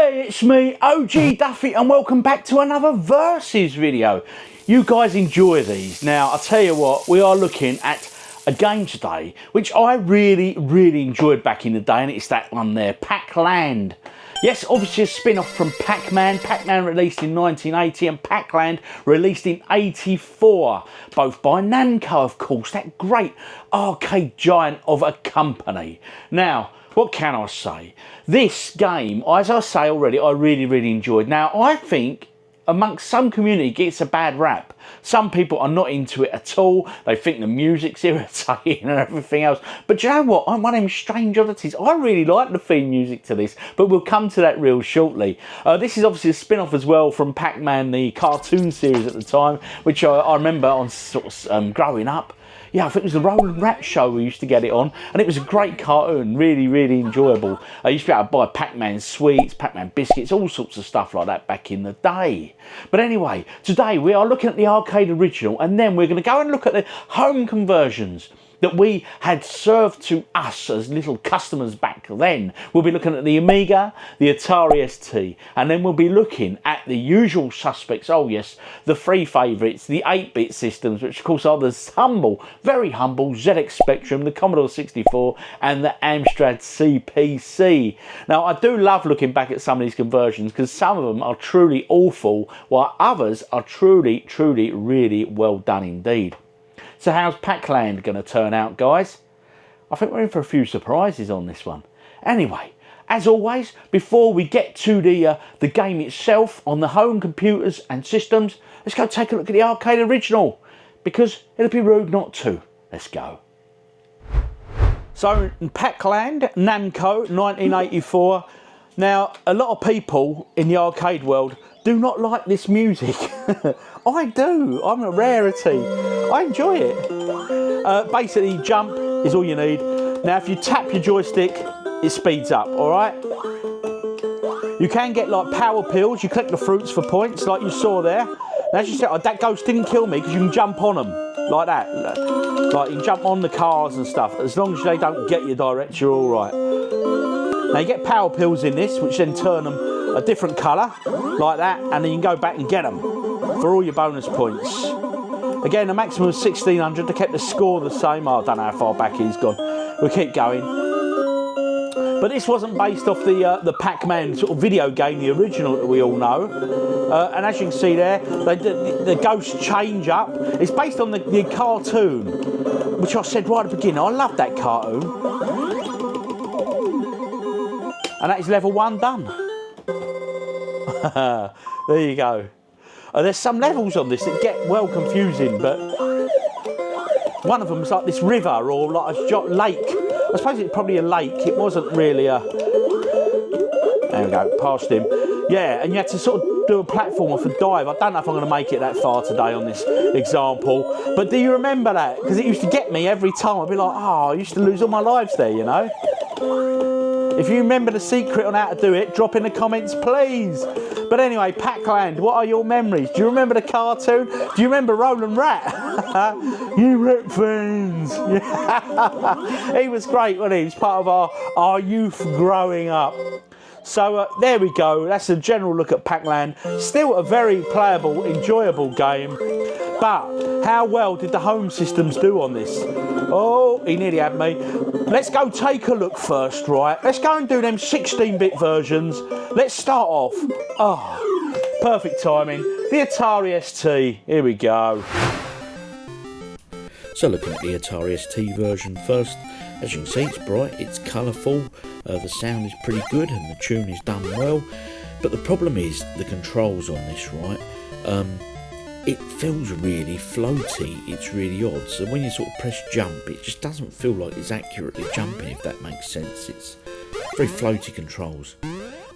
Hey, it's me, OGDuffy, and welcome back to another Versus video. You guys enjoy these. Now, I'll tell you what, we are looking at a game today, which I really enjoyed back in the day, and it's that one there, Pac-Land. Yes, obviously a spin-off from Pac Man. Pac Man released in 1980 and Pac-Land released in 84. Both by Namco, of course, that great arcade giant of a company. Now, what can I say? This game, as I say already, I really enjoyed. Now, I think amongst some community it gets a bad rap. Some people are not into it at all. They think the music's irritating and everything else. But do you know what? I'm one of them strange oddities. I really like the theme music to this, but we'll come to that real shortly. This is obviously a spin-off as well from Pac Man, the cartoon series at the time, which I remember on sort of growing up. Yeah, I think it was the Roland Rat show we used to get it on, and it was a great cartoon, really enjoyable. I used to be able to buy Pac-Man sweets, Pac-Man biscuits, all sorts of stuff like that back in the day. But anyway, today we are looking at the arcade original, and then we're going to go and look at the home conversions that we had served to us as little customers back then. We'll be looking at the Amiga, the Atari ST, and then we'll be looking at the usual suspects. Oh yes, the three favourites, the 8-bit systems, which of course are the humble, very humble ZX Spectrum, the Commodore 64, and the Amstrad CP. Now, I do love looking back at some of these conversions because some of them are truly awful, while others are truly really well done indeed. So how's Pac-Land going to turn out, guys? I think we're in for a few surprises on this one. Anyway, as always, before we get to the game itself on the home computers and systems, let's go take a look at the arcade original, because it'd be rude not to. Let's go. So, Pac-Land, Namco, 1984. Now, a lot of people in the arcade world do not like this music. I do. I'm a rarity. I enjoy it. Basically, jump is all you need. Now, if you tap your joystick, it speeds up, all right? You can get like power pills. You collect the fruits for points, like you saw there. And as you said, that ghost didn't kill me because you can jump on them like that. Like you can jump on the cars and stuff. As long as they don't get you direct, you're all right. Now, you get power pills in this, which then turn them a different colour, like that, and then you can go back and get them for all your bonus points. Again, a maximum of 1600 to keep the score the same. Oh, I don't know how far back he's gone. We'll keep going. But this wasn't based off the Pac Man sort of video game, the original that we all know. And as you can see there, the ghosts change up. It's based on the cartoon, which I said right at the beginning. I love that cartoon. And that is level 1 done. There you go. There's some levels on this that get well confusing, but one of them is like this river or like a lake. I suppose it's probably a lake. It wasn't really a... There we go, past him. Yeah, and you had to sort of do a platform off a dive. I don't know if I'm going to make it that far today on this example, but do you remember that? Because it used to get me every time. I'd be like, oh, I used to lose all my lives there, you know? If you remember the secret on how to do it, drop in the comments, please. But anyway, Pac-Land, what are your memories? Do you remember the cartoon? Do you remember Roland Rat? You Rat fans. He was great, wasn't he? He was part of our youth growing up. So there we go. That's a general look at Pac-Land. Still a very playable, enjoyable game. But how well did the home systems do on this? Oh, he nearly had me. Let's go take a look first, right? Let's go and do them 16-bit versions. Let's start off. Oh, perfect timing. The Atari ST. Here we go. So looking at the Atari ST version first, as you can see, it's bright, it's colourful, the sound is pretty good and the tune is done well. But the problem is the controls on this, right? It feels really floaty, it's really odd. So when you sort of press jump, it just doesn't feel like it's accurately jumping, if that makes sense. It's very floaty controls.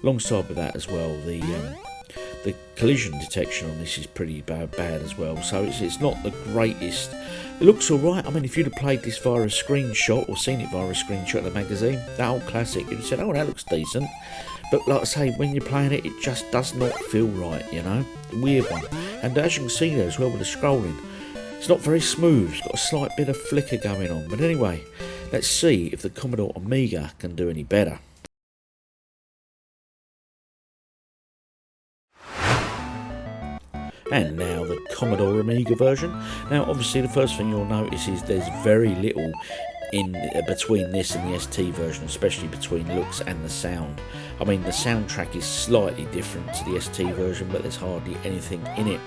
Alongside with that as well, the collision detection on this is pretty bad as well. So it's not the greatest. It looks alright. I mean, if you'd have played this via a screenshot or seen it via a screenshot of the magazine, that old classic, you'd have said, oh, that looks decent. But like I say, when you're playing it, it just does not feel right, you know? Weird one. And as you can see there as well with the scrolling, it's not very smooth. It's got a slight bit of flicker going on. But anyway, let's see if the Commodore Amiga can do any better. and now the Commodore Amiga version. Now obviously the first thing you'll notice is there's very little in between this and the ST version, especially between looks and the sound. I mean, the soundtrack is slightly different to the ST version, but there's hardly anything in it.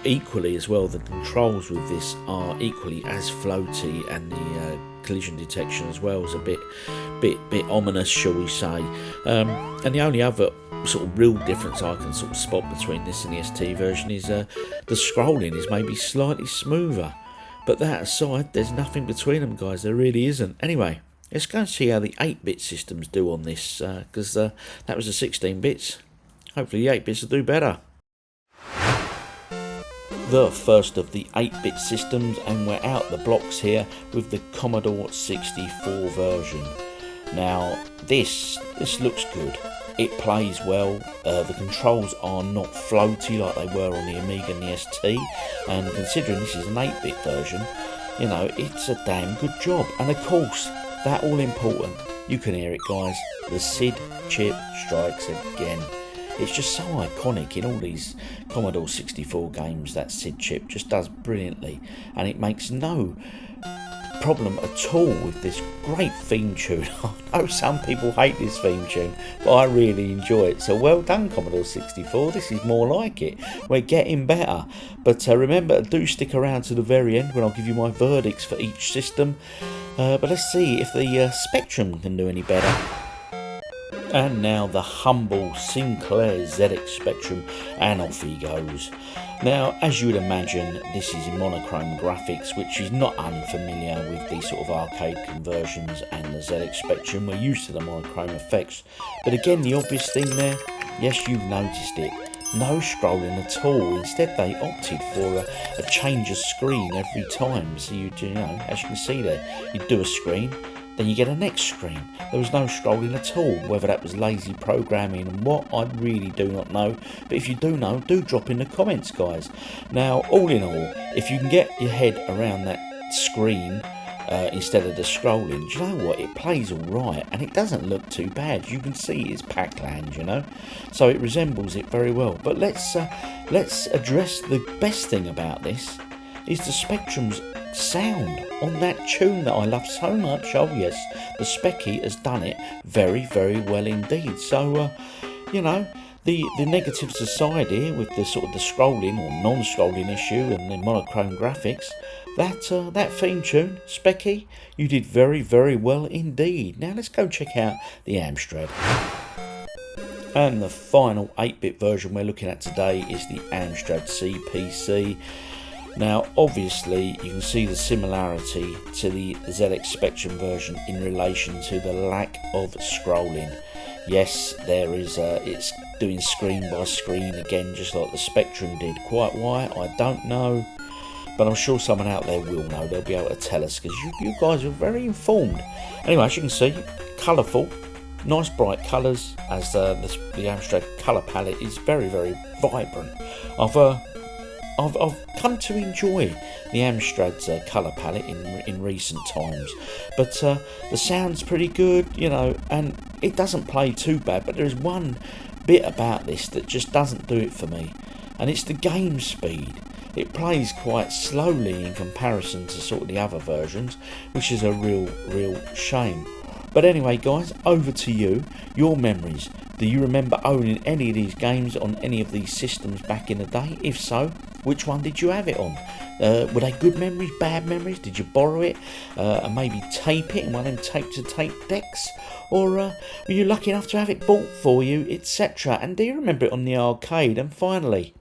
Equally as well, the controls with this are equally as floaty, and the collision detection as well is a bit ominous, shall we say. And the only other sort of real difference I can sort of spot between this and the ST version is the scrolling is maybe slightly smoother. But that aside, there's nothing between them, guys. There really isn't. Anyway, let's go and see how the 8-bit systems do on this, because that was the 16 bits. Hopefully the 8-bits will do better. The first of the 8-bit systems, and we're out the blocks here with the Commodore 64 version. Now, this looks good. It plays well. The controls are not floaty like they were on the Amiga and the ST, and considering this is an 8-bit version, you know, it's a damn good job. And of course, that all important, you can hear it, guys, the SID chip strikes again. It's just so iconic in all these Commodore 64 games. That SID chip just does brilliantly, and it makes no problem at all with this great theme tune. I know some people hate this theme tune, but I really enjoy it. So well done, Commodore 64. This is more like it. We're getting better. But remember, do stick around to the very end when I'll give you my verdicts for each system. But let's see if the Spectrum can do any better. And now the humble Sinclair ZX Spectrum, and off he goes. Now, as you would imagine, this is in monochrome graphics, which is not unfamiliar with these sort of arcade conversions and the ZX Spectrum. We're used to the monochrome effects. But again, the obvious thing there, yes, you've noticed it, no scrolling at all. Instead, they opted for a change of screen every time. So you know, as you can see there, you do a screen, then you get a next screen. There was no scrolling at all. Whether that was lazy programming and what, I really do not know. But if you do know, do drop in the comments, guys. Now, all in all, if you can get your head around that screen instead of the scrolling, do you know what? It plays all right, and it doesn't look too bad. You can see it's Pac-Land, you know, so it resembles it very well. But let's address the best thing about this is the Spectrum's sound on that tune that I love so much. Oh yes, the Specky has done it very, very well indeed. So you know, the negatives aside here with the sort of the scrolling or non-scrolling issue and the monochrome graphics, that theme tune, Specky, you did very, very well indeed. Now let's go check out the Amstrad. And the final 8-bit version we're looking at today is the Amstrad CPC. Now, obviously, you can see the similarity to the ZX Spectrum version in relation to the lack of scrolling. Yes, there is. It's doing screen by screen again, just like the Spectrum did. Quite why, I don't know, but I'm sure someone out there will know. They'll be able to tell us, because you guys are very informed. Anyway, as you can see, colourful, nice bright colours, as the Amstrad colour palette is very, very vibrant. I've come to enjoy the Amstrad's colour palette in recent times, but the sound's pretty good, you know, and it doesn't play too bad. But there's one bit about this that just doesn't do it for me, and it's the game speed. It plays quite slowly in comparison to sort of the other versions, which is a real shame. But anyway, guys, over to you. Your memories. Do you remember owning any of these games on any of these systems back in the day? If so, which one did you have it on? Were they good memories, bad memories? Did you borrow it and maybe tape it in one of them tape-to-tape decks? Or were you lucky enough to have it bought for you, etc.? And do you remember it on the arcade? And finally,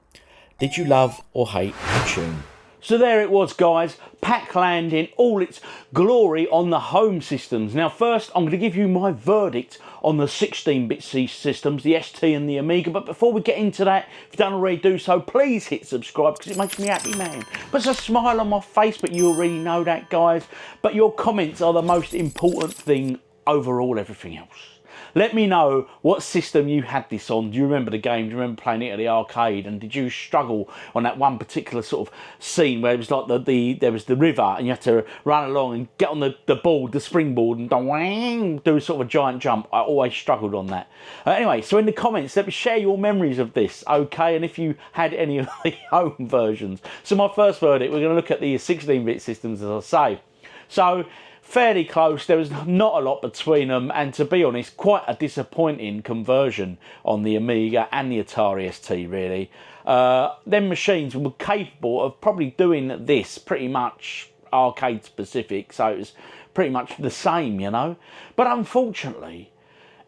did you love or hate the tune? So there it was, guys, Pac-Land in all its glory on the home systems. Now first, I'm going to give you my verdict on the 16-bit systems, the ST and the Amiga. But before we get into that, if you don't already do so, please hit subscribe, because it makes me happy, man. Puts a smile on my face, but you already know that, guys. But your comments are the most important thing over all everything else. Let me know what system you had this on. Do you remember the game? Do you remember playing it at the arcade? And did you struggle on that one particular sort of scene where it was like there was the river and you had to run along and get on the board, the springboard, and do sort of a giant jump? I always struggled on that. Anyway, so in the comments, let me share your memories of this, okay? And if you had any of the home versions. So my first verdict, we're going to look at the 16-bit systems, as I say. So fairly close, there was not a lot between them, and to be honest, quite a disappointing conversion on the Amiga and the Atari ST, really. Them machines were capable of probably doing this pretty much arcade specific, so it was pretty much the same, you know. But unfortunately,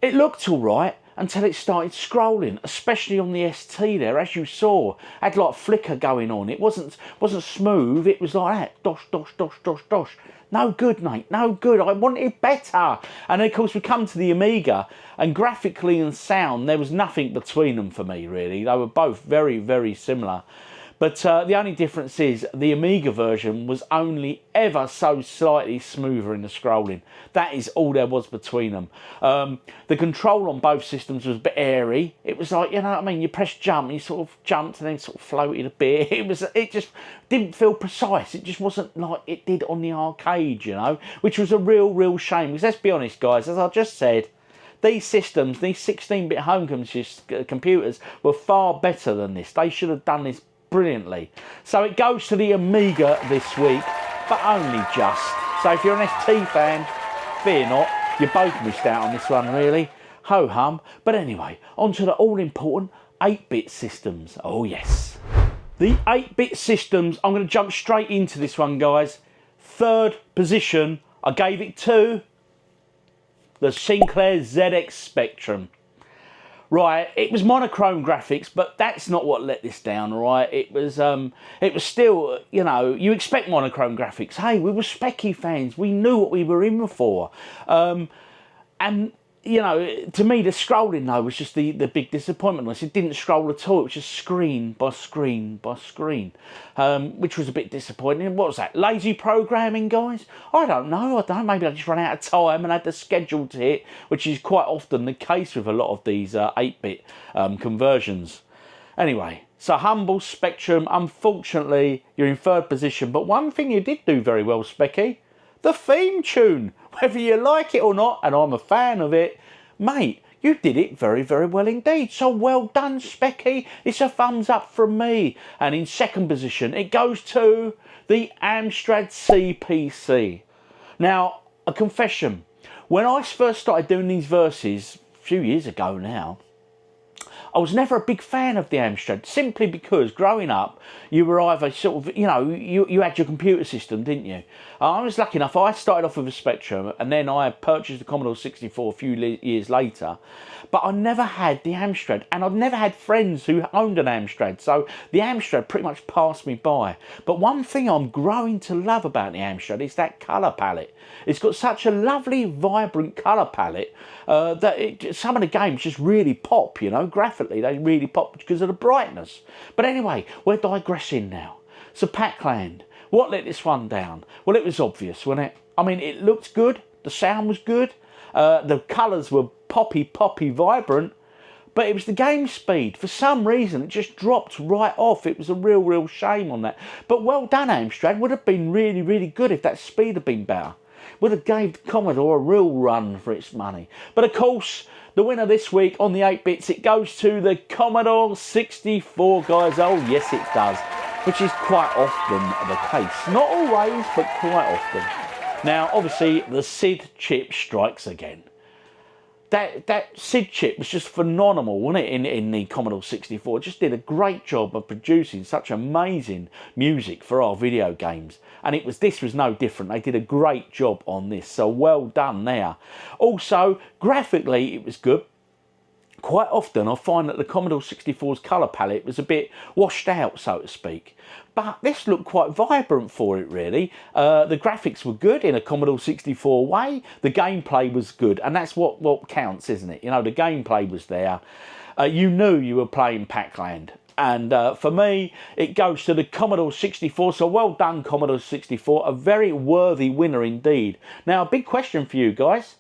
it looked all right until it started scrolling, especially on the ST there, as you saw. Had like flicker going on. It wasn't smooth, it was like that. Dosh, dosh, dosh, dosh, dosh. No good, mate, no good. I wanted better. And then, of course, we come to the Amiga, and graphically and sound, there was nothing between them for me, really. They were both very, very similar. But the only difference is the Amiga version was only ever so slightly smoother in the scrolling. That is all there was between them. The control on both systems was a bit airy. It was like, you know what I mean, you press jump and you sort of jumped and then sort of floated a bit. It just didn't feel precise. It just wasn't like it did on the arcade, you know, which was a real shame. Because let's be honest, guys, as I just said, these systems, these 16-bit home computers were far better than this. They should have done this brilliantly. So it goes to the Amiga this week, but only just. So if you're an ST fan, fear not, you both missed out on this one, really. Ho hum. But anyway, on to the all-important 8-bit systems. Oh yes. The 8-bit systems, I'm going to jump straight into this one, guys. Third position, I gave it to the Sinclair ZX Spectrum. Right, it was monochrome graphics, but that's not what let this down, right? It was still, you know, you expect monochrome graphics. Hey, we were Specky fans. We knew what we were in for. And, you know, to me, the scrolling, though, was just the big disappointment. It didn't scroll at all. It was just screen by screen by screen, which was a bit disappointing. What was that? Lazy programming, guys? I don't know. Maybe I just ran out of time and had the schedule to hit, which is quite often the case with a lot of these 8-bit conversions. Anyway, so humble Spectrum. Unfortunately, you're in third position. But one thing you did do very well, Specky, the theme tune. Whether you like it or not, and I'm a fan of it, mate, you did it very, very well indeed. So well done, Specky. It's a thumbs up from me. And in second position, it goes to the Amstrad CPC. Now, a confession. When I first started doing these verses, a few years ago now, I was never a big fan of the Amstrad, simply because growing up, you were either sort of, you know, you had your computer system, didn't you? I was lucky enough, I started off with a Spectrum, and then I purchased the Commodore 64 a few years later, but I never had the Amstrad, and I'd never had friends who owned an Amstrad, so the Amstrad pretty much passed me by. But one thing I'm growing to love about the Amstrad is that colour palette. It's got such a lovely, vibrant colour palette that some of the games just really pop, you know, graphically they really pop because of the brightness. But anyway, we're digressing now. So Pac-Land, what let this one down? Well, it was obvious, wasn't it? I mean, it looked good, the sound was good, the colours were poppy, vibrant, but it was the game speed. For some reason, it just dropped right off. It was a real shame on that. But well done, Amstrad. Would have been really good if that speed had been better. Would have gave the Commodore a real run for its money. But of course, the winner this week on the 8-bits, it goes to the Commodore 64, guys. Oh, yes, it does. Which is quite often the case. Not always, but quite often. Now, obviously, the SID chip strikes again. That SID chip was just phenomenal, wasn't it, in the Commodore 64. It just did a great job of producing such amazing music for our video games. And this was no different. They did a great job on this, so well done there. Also, graphically, it was good. Quite often, I find that the Commodore 64's colour palette was a bit washed out, so to speak. But this looked quite vibrant for it, really. The graphics were good in a Commodore 64 way. The gameplay was good, and that's what counts, isn't it? You know, the gameplay was there. You knew you were playing Pac-Land. And for me, it goes to the Commodore 64. So well done, Commodore 64. A very worthy winner indeed. Now, a big question for you guys.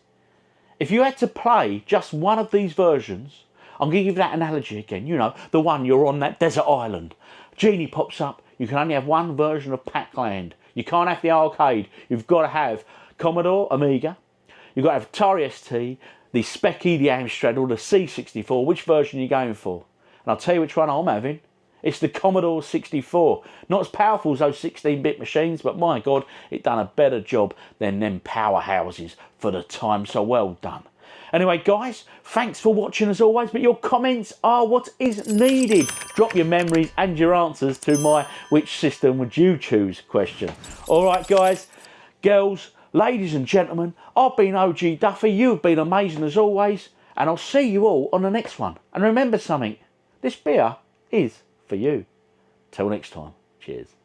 If you had to play just one of these versions, I'm going to give that analogy again, you know, the one you're on that desert island. Genie pops up, you can only have one version of Pac-Land. You can't have the arcade, you've got to have Commodore Amiga, you've got to have Atari ST, the Specky, the Amstrad, or the C64. Which version are you going for? And I'll tell you which one I'm having. It's the Commodore 64. Not as powerful as those 16-bit machines, but my God, it done a better job than them powerhouses for the time, so well done. Anyway, guys, thanks for watching as always, but your comments are what is needed. Drop your memories and your answers to my which system would you choose question. All right, guys, girls, ladies and gentlemen, I've been OGDuffy, you've been amazing as always, and I'll see you all on the next one. And remember something, this beer is for you. Till next time, cheers.